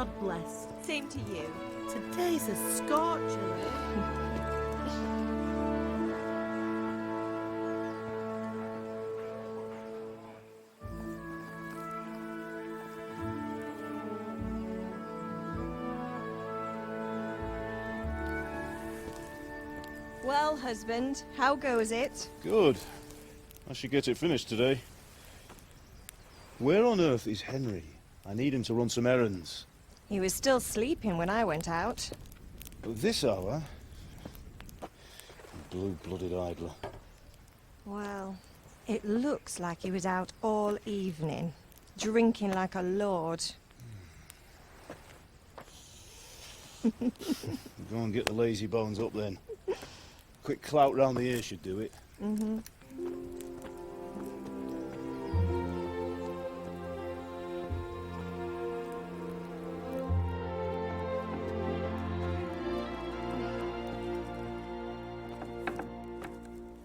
God bless. Same to you. Today's a scorcher. Well, husband, how goes it? Good. I should get it finished today. Where on earth is Henry? I need him to run some errands. He was still sleeping when I went out. At this hour? Blue-blooded idler. Well, it looks like he was out all evening, drinking like a lord. Go and get the lazy bones up then. Quick clout round the ear should do it. Mm-hmm.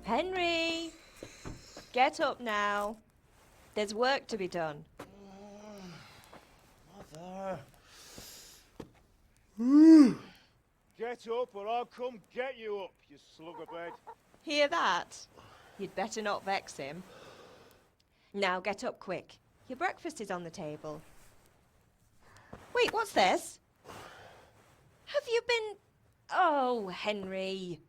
Henry! Get up now. There's work to be done. Mother. Get up or I'll come get you up, you slugabed. Hear that? You'd better not vex him. Now get up quick. Your breakfast is on the table. Wait, what's this? Have you been... Oh, Henry.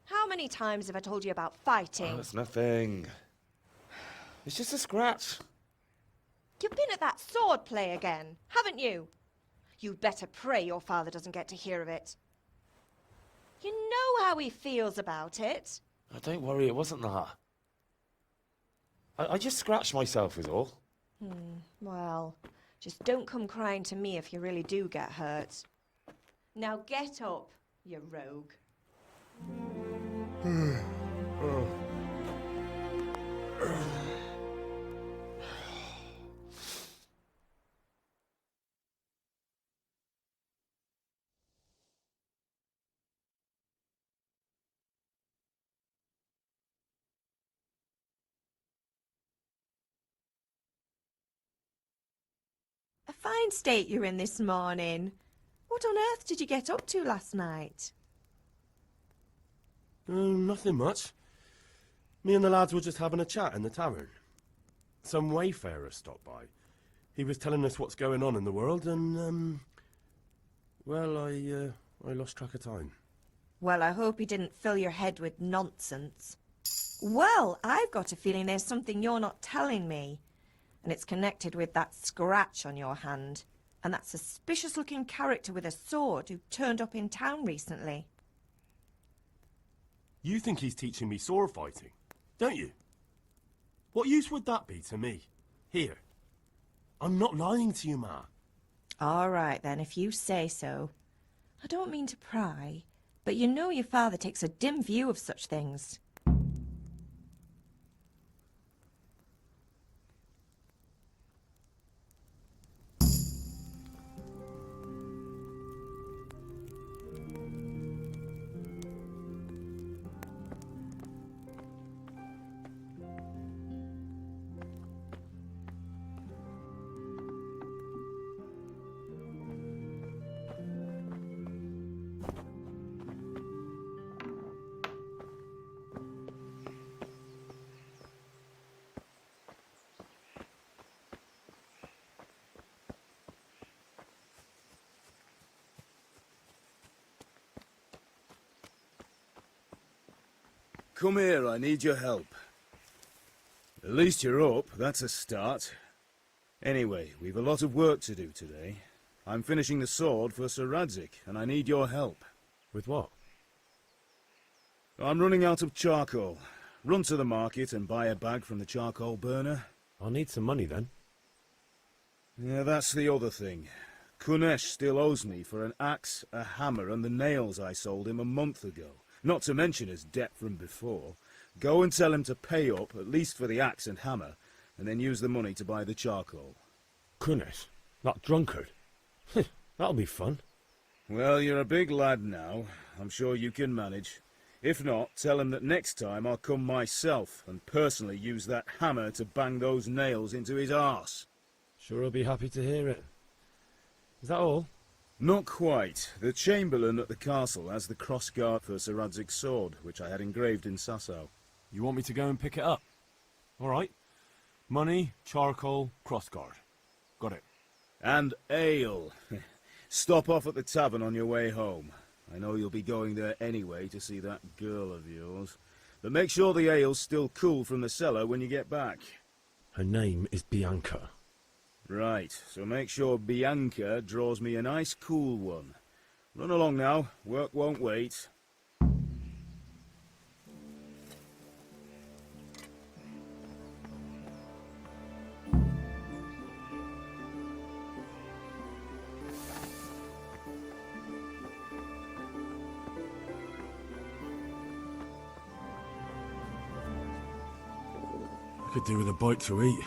How many times have I told you about fighting? Oh, it's nothing. It's just a scratch. You've been at that sword play again, haven't you? You'd better pray your father doesn't get to hear of it. You know how he feels about it. Oh, don't worry, it wasn't that. I just scratched myself is all. Well, just don't come crying to me if you really do get hurt. Now get up, you rogue. A fine state you're in this morning. What on earth did you get up to last night? Nothing much. Me and the lads were just having a chat in the tavern. Some wayfarer stopped by. He was telling us what's going on in the world and, well, I lost track of time. Well, I hope he didn't fill your head with nonsense. Well, I've got a feeling there's something you're not telling me. And it's connected with that scratch on your hand. And that suspicious-looking character with a sword who turned up in town recently. You think he's teaching me sword fighting, don't you? What use would that be to me? Here. I'm not lying to you, Ma. All right, then, if you say so. I don't mean to pry, but you know your father takes a dim view of such things. Come here, I need your help. At least you're up, that's a start. Anyway, we've a lot of work to do today. I'm finishing the sword for Sir Radzik, and I need your help. With what? I'm running out of charcoal. Run to the market and buy a bag from the charcoal burner. I'll need some money then. Yeah, that's the other thing. Kunesh still owes me for an axe, a hammer, and the nails I sold him a month ago. Not to mention his debt from before. Go and tell him to pay up, at least for the axe and hammer, and then use the money to buy the charcoal. Goodness, that drunkard. That'll be fun. Well, you're a big lad now. I'm sure you can manage. If not, tell him that next time I'll come myself and personally use that hammer to bang those nails into his arse. Sure, I'll be happy to hear it. Is that all? Not quite. The Chamberlain at the castle has the crossguard for Sir Radzig's sword, which I had engraved in Sasau. You want me to go and pick it up? All right. Money, charcoal, crossguard. Got it. And ale. Stop off at the tavern on your way home. I know you'll be going there anyway to see that girl of yours. But make sure the ale's still cool from the cellar when you get back. Her name is Bianca. Right, so make sure Bianca draws me a nice cool one. Run along now, work won't wait. Could do with a bite to eat.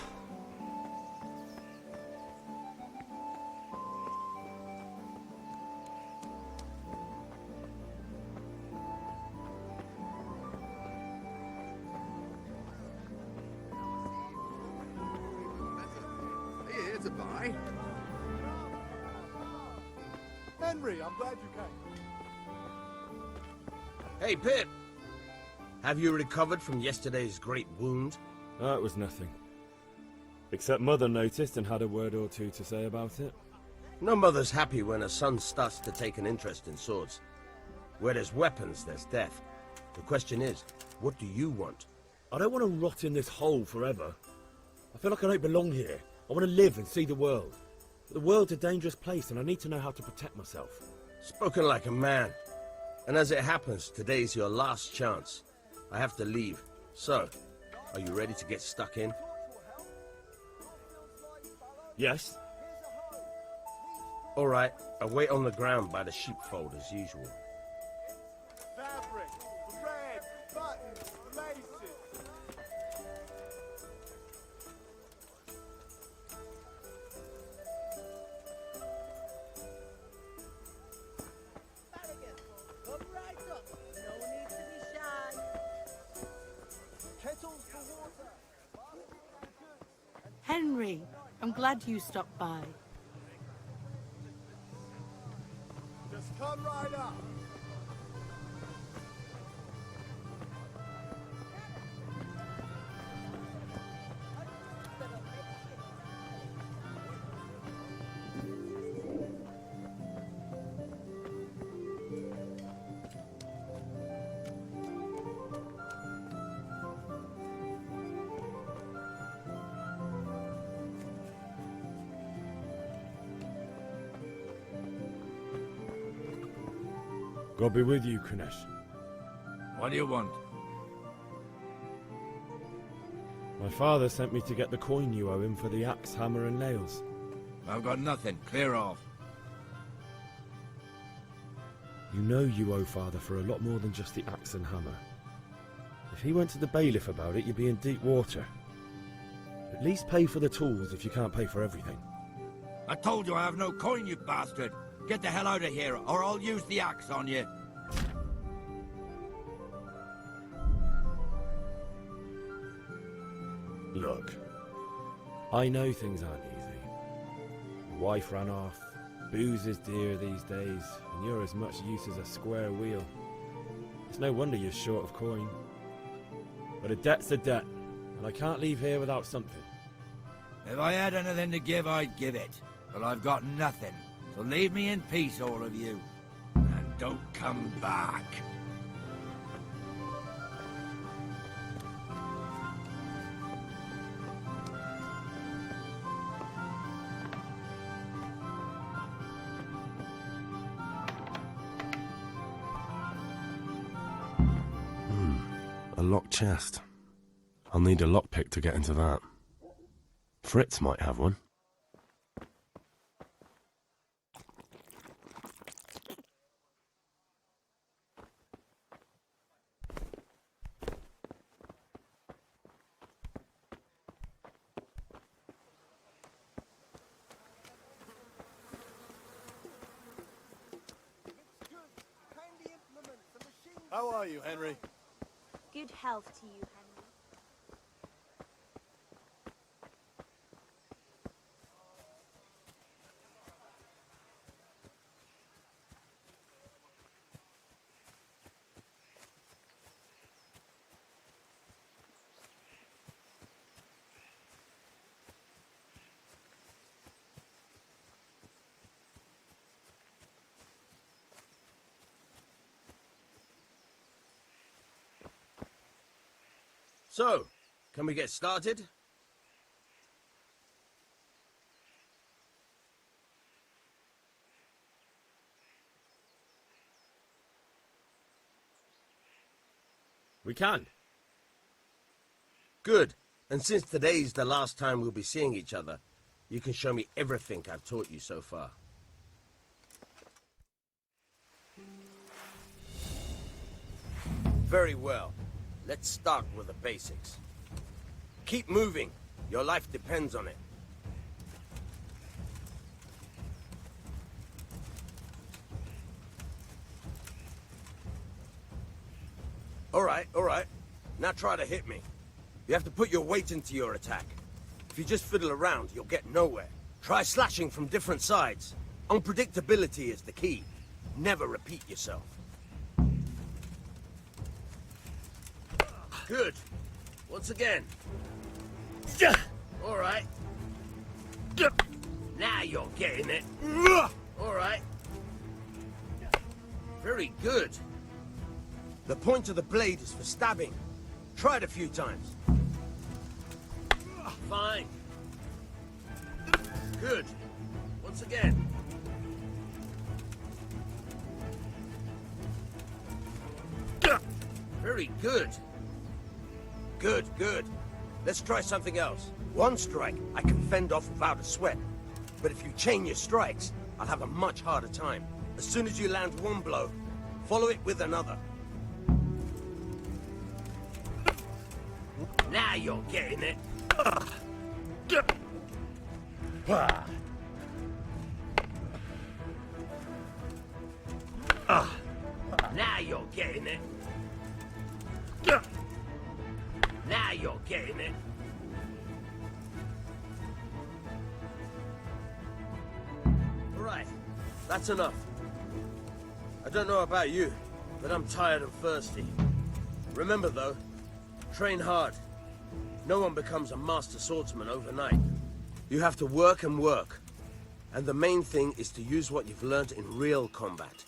Here to buy. Henry, I'm glad you came. Hey, Pip! Have you recovered from yesterday's great wound? That was nothing. Except Mother noticed and had a word or two to say about it. No mother's happy when her son starts to take an interest in swords. Where there's weapons, there's death. The question is, what do you want? I don't want to rot in this hole forever. I feel like I don't belong here. I want to live and see the world. But the world's a dangerous place and I need to know how to protect myself. Spoken like a man. And as it happens, today's your last chance. I have to leave. So, are you ready to get stuck in? Yes? All right, I'll wait on the ground by the sheepfold as usual. Fabric, thread, buttons, laces. Come right up. No need to be shy. Kettles for water. Henry, I'm glad you stopped by. Just come right up. God be with you, Kunesh. What do you want? My father sent me to get the coin you owe him for the axe, hammer and nails. I've got nothing. Clear off. You know you owe father for a lot more than just the axe and hammer. If he went to the bailiff about it, you'd be in deep water. At least pay for the tools if you can't pay for everything. I told you I have no coin, you bastard. Get the hell out of here, or I'll use the axe on you. Look, I know things aren't easy. Your wife ran off, booze is dear these days, and you're as much use as a square wheel. It's no wonder you're short of coin. But a debt's a debt, and I can't leave here without something. If I had anything to give, I'd give it. But I've got nothing. So leave me in peace, all of you. And don't come back. A locked chest. I'll need a lockpick to get into that. Fritz might have one. How are you, Henry? Good health to you, Henry. So, can we get started? We can. Good. And since today's the last time we'll be seeing each other, you can show me everything I've taught you so far. Very well. Let's start with the basics. Keep moving. Your life depends on it. All right. Now try to hit me. You have to put your weight into your attack. If you just fiddle around, you'll get nowhere. Try slashing from different sides. Unpredictability is the key. Never repeat yourself. Good. Once again. All right. Now you're getting it. All right. Very good. The point of the blade is for stabbing. Try it a few times. Fine. Good. Once again. Very good. Good. Let's try something else. One strike, I can fend off without a sweat. But if you chain your strikes, I'll have a much harder time. As soon as you land one blow, follow it with another. Now you're getting it. Now you're getting it. Now you're getting it. Right, that's enough. I don't know about you, but I'm tired and thirsty. Remember though, train hard. No one becomes a master swordsman overnight. You have to work and work. And the main thing is to use what you've learned in real combat.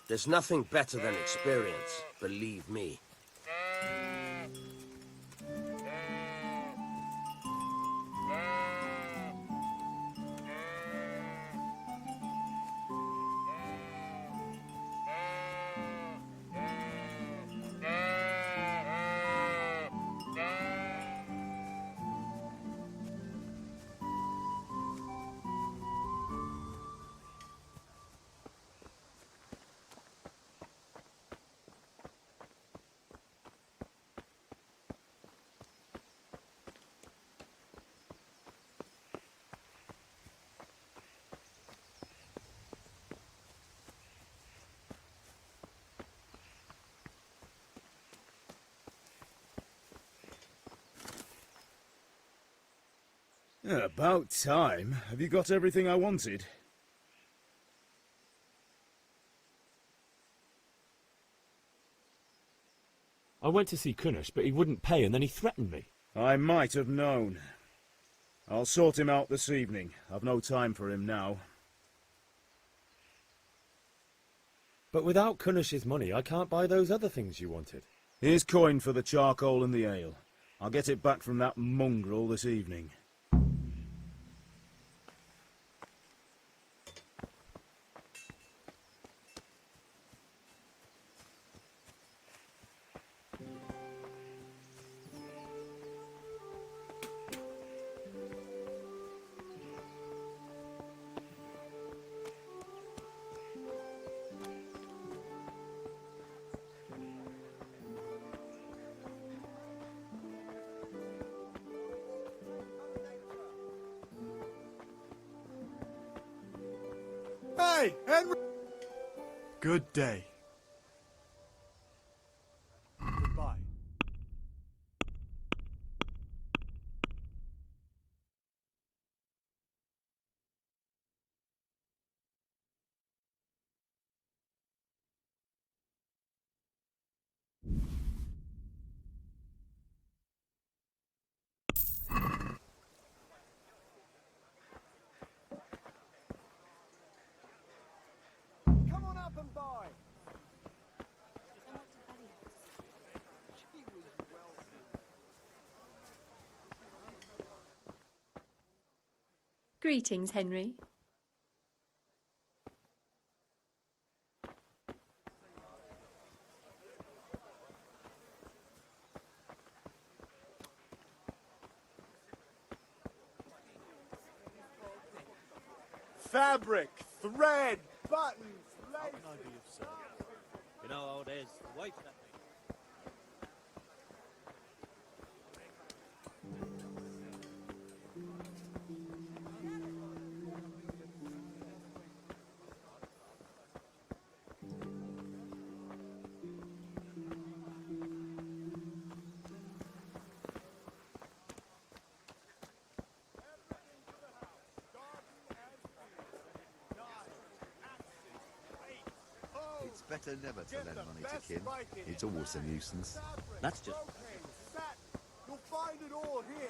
There's nothing better than experience, believe me. Yeah, about time. Have you got everything I wanted? I went to see Kunesh, but he wouldn't pay, and then he threatened me. I might have known. I'll sort him out this evening. I've no time for him now. But without Kunesh's money, I can't buy those other things you wanted. Here's coin for the charcoal and the ale. I'll get it back from that mongrel this evening. Hey, Henry! Good day. Goodbye. Come on up and buy. Greetings, Henry. Fabric, thread, buttons, lace. How can I be of service? You know how it is. The wife that It's better never to lend money to kin. It's always a nuisance. That's just... You'll find it all here.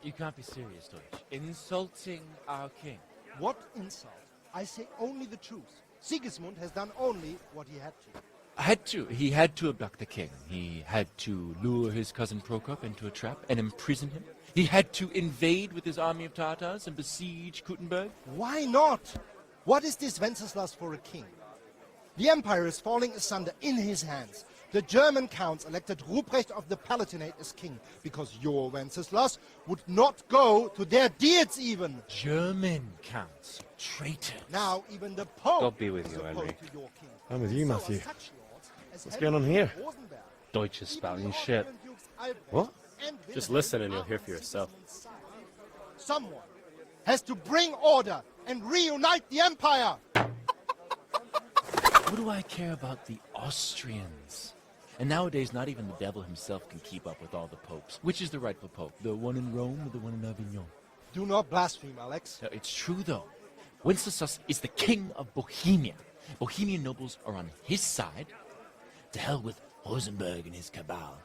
You can't be serious, Deutsch. Insulting our king. What insult? I say only the truth. Sigismund has done only what he had to. He had to abduct the king. He had to lure his cousin Prokop into a trap and imprison him. He had to invade with his army of Tartars and besiege Kuttenberg. Why not? What is this Wenceslas for a king? The empire is falling asunder in his hands. The German counts elected Ruprecht of the Palatinate as king because your Wenceslas would not go to their deeds even. German counts. Traitors. Now even the Pope God be with is you, opposed Henry. to your king. I'm with you, So are Matthew. such lords as What's Henry going on here? of Rosenberg. Deutsch is spouting Even the shit. Austrian dukes Albrecht What? and Just Wilhelm listen and you'll are hear on for yourself. Sigismund's side. Someone has to bring order and reunite the empire. What do I care about the Austrians? And nowadays, not even the devil himself can keep up with all the popes. Which is the rightful pope? The one in Rome or the one in Avignon? Do not blaspheme, Alex. No, it's true, though. Wenceslas is the king of Bohemia. Bohemian nobles are on his side. To hell with Rosenberg and his cabal.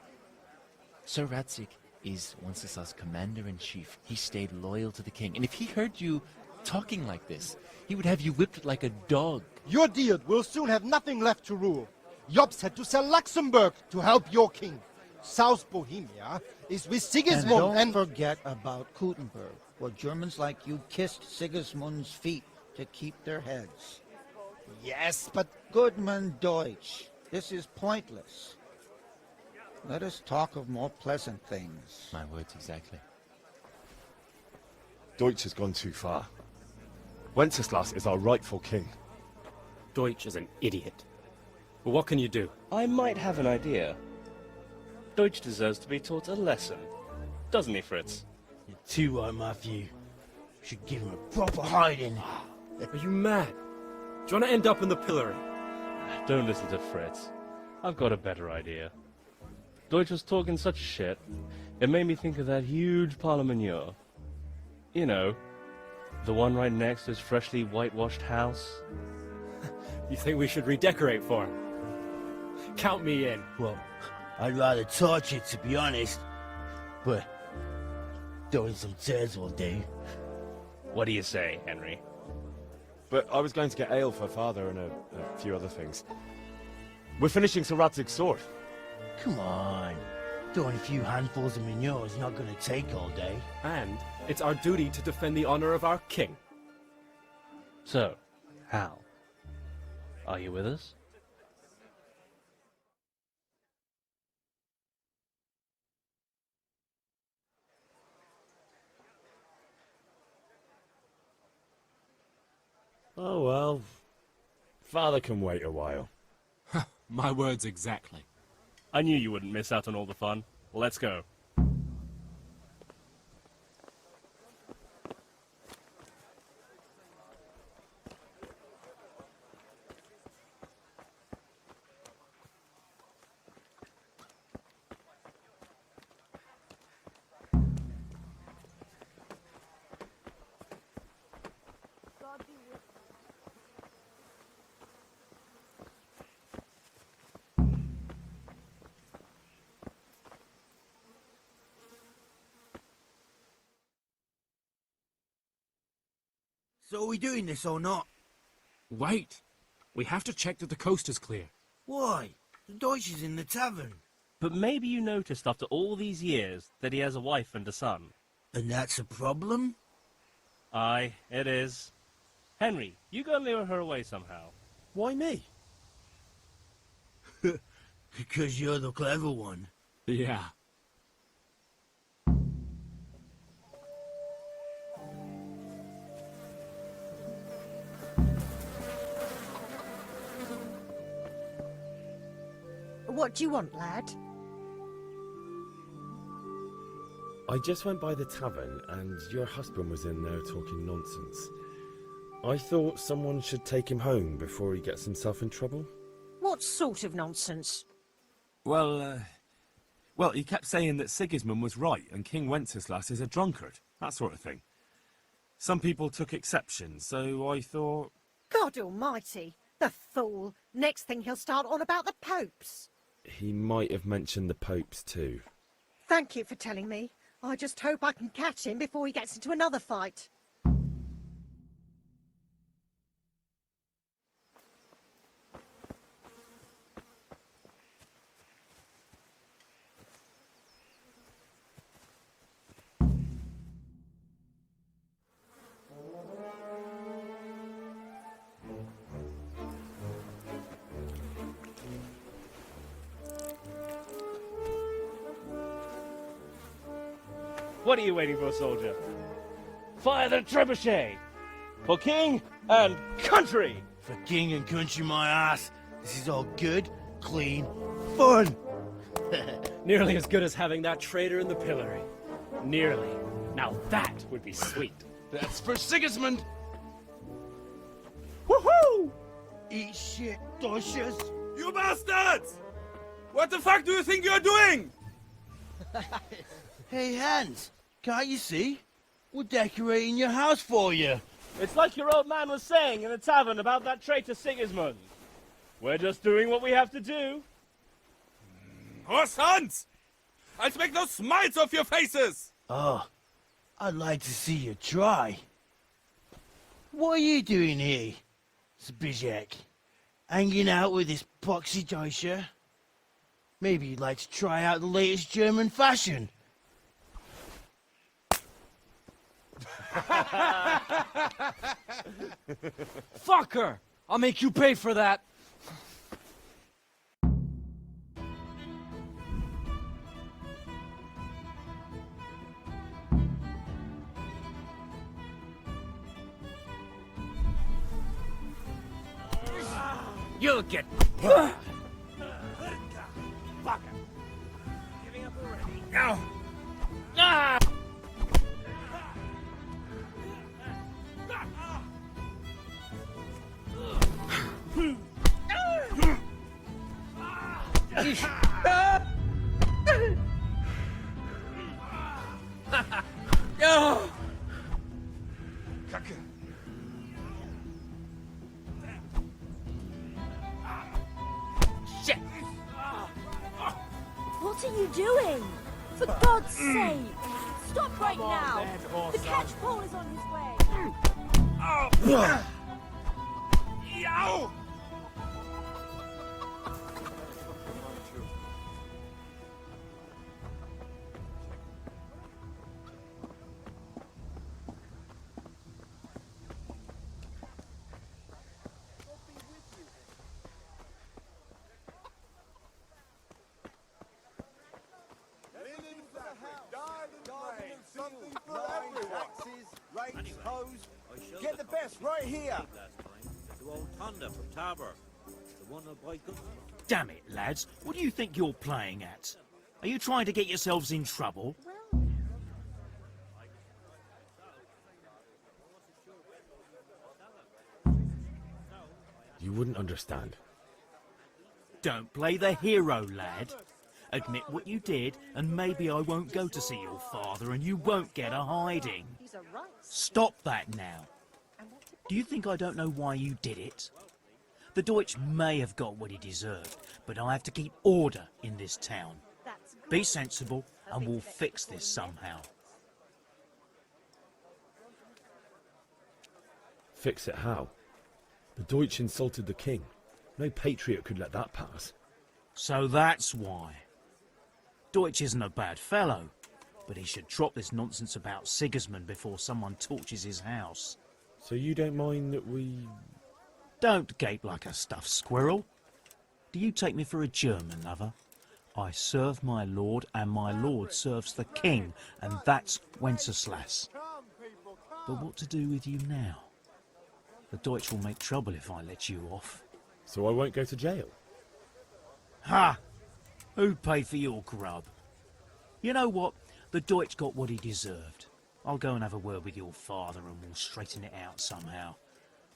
Sir Ratzik is Wenceslas' commander-in-chief. He stayed loyal to the king. And if he heard you talking like this, he would have you whipped like a dog. Your Diet will soon have nothing left to rule. Jobst had to sell Luxembourg to help your king. South Bohemia is with Sigismund And don't forget about Kuttenberg, where Germans like you kissed Sigismund's feet to keep their heads. Yes, but... Goodman Deutsch, this is pointless. Let us talk of more pleasant things. My words exactly. Deutsch has gone too far. Wenceslas is our rightful king. Deutsch is an idiot. But what can you do? I might have an idea. Deutsch deserves to be taught a lesson. Doesn't he, Fritz? You're too right, Matthew. Should give him a proper hiding. Are you mad? Do you want to end up in the pillory? Don't listen to Fritz. I've got a better idea. Deutsch was talking such shit, it made me think of that huge parliament. You know, the one right next to his freshly whitewashed house. You think we should redecorate for him? Count me in. Well, I'd rather torch it, to be honest. But throwing some tears will do. What do you say, Henry? But I was going to get ale for father and a few other things. We're finishing Sir Radzig's sword. Come on. Throwing a few handfuls of manure is not going to take all day. And it's our duty to defend the honor of our king. So, Hal, are you with us? Oh well. Father can wait a while. My words exactly. I knew you wouldn't miss out on all the fun. Let's go. So are we doing this or not? Wait. We have to check that the coast is clear. Why? The Deutsch is in the tavern. But maybe you noticed after all these years that he has a wife and a son. And that's a problem? Aye, it is. Henry, you go and lure her away somehow. Why me? Because you're the clever one. Yeah. What do you want, lad? I just went by the tavern and your husband was in there talking nonsense. I thought someone should take him home before he gets himself in trouble. What sort of nonsense? Well, he kept saying that Sigismund was right and King Wenceslas is a drunkard, that sort of thing. Some people took exception, so I thought... God almighty, the fool. Next thing he'll start on about the popes. He might have mentioned the popes too. Thank you for telling me. I just hope I can catch him before he gets into another fight. What are you waiting for, soldier? Fire the trebuchet! For king and country! For king and country, my ass. This is all good, clean, fun. Nearly as good as having that traitor in the pillory. Nearly. Now that would be sweet. That's for Sigismund! Woohoo! Eat shit, Deutsches. You bastards! What the fuck do you think you're doing? Hey, Hans, can't you see? We're decorating your house for you. It's like your old man was saying in the tavern about that traitor Sigismund. We're just doing what we have to do. Horse Hans! I'll make those smiles off your faces! Oh, I'd like to see you try. What are you doing here, Zbigniew? Hanging out with this poxy Deutscher? Maybe you'd like to try out the latest German fashion. Fuck her! I'll make you pay for that! You'll get... Fuck it. Giving up already. Now! Ah! Shit! What are you doing? For God's sake! Stop right now! The catch pole is on his way! Yow! Something for everyone. Axes, rakes, hoes. Get the best right here. To old Thunder from Tabor. The one that boy Damn it, lads. What do you think you're playing at? Are you trying to get yourselves in trouble? You wouldn't understand. Don't play the hero, lad. Admit what you did, and maybe I won't go to see your father and you won't get a hiding. Stop that now. Do you think I don't know why you did it? The Deutsch may have got what he deserved, but I have to keep order in this town. Be sensible, and we'll fix this somehow. Fix it how? The Deutsch insulted the king. No patriot could let that pass. So that's why. Deutsch isn't a bad fellow, but he should drop this nonsense about Sigismund before someone torches his house. So you don't mind that we... Don't gape like a stuffed squirrel. Do you take me for a German, lover? I serve my lord, and my lord serves the king, and that's Wenceslas. But what to do with you now? The Deutsch will make trouble if I let you off. So I won't go to jail? Ha! Who paid for your grub? You know what? The Deutsch got what he deserved. I'll go and have a word with your father and we'll straighten it out somehow.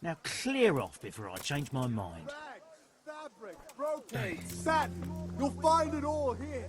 Now clear off before I change my mind. Fabric, brocade, satin. You'll find it all here.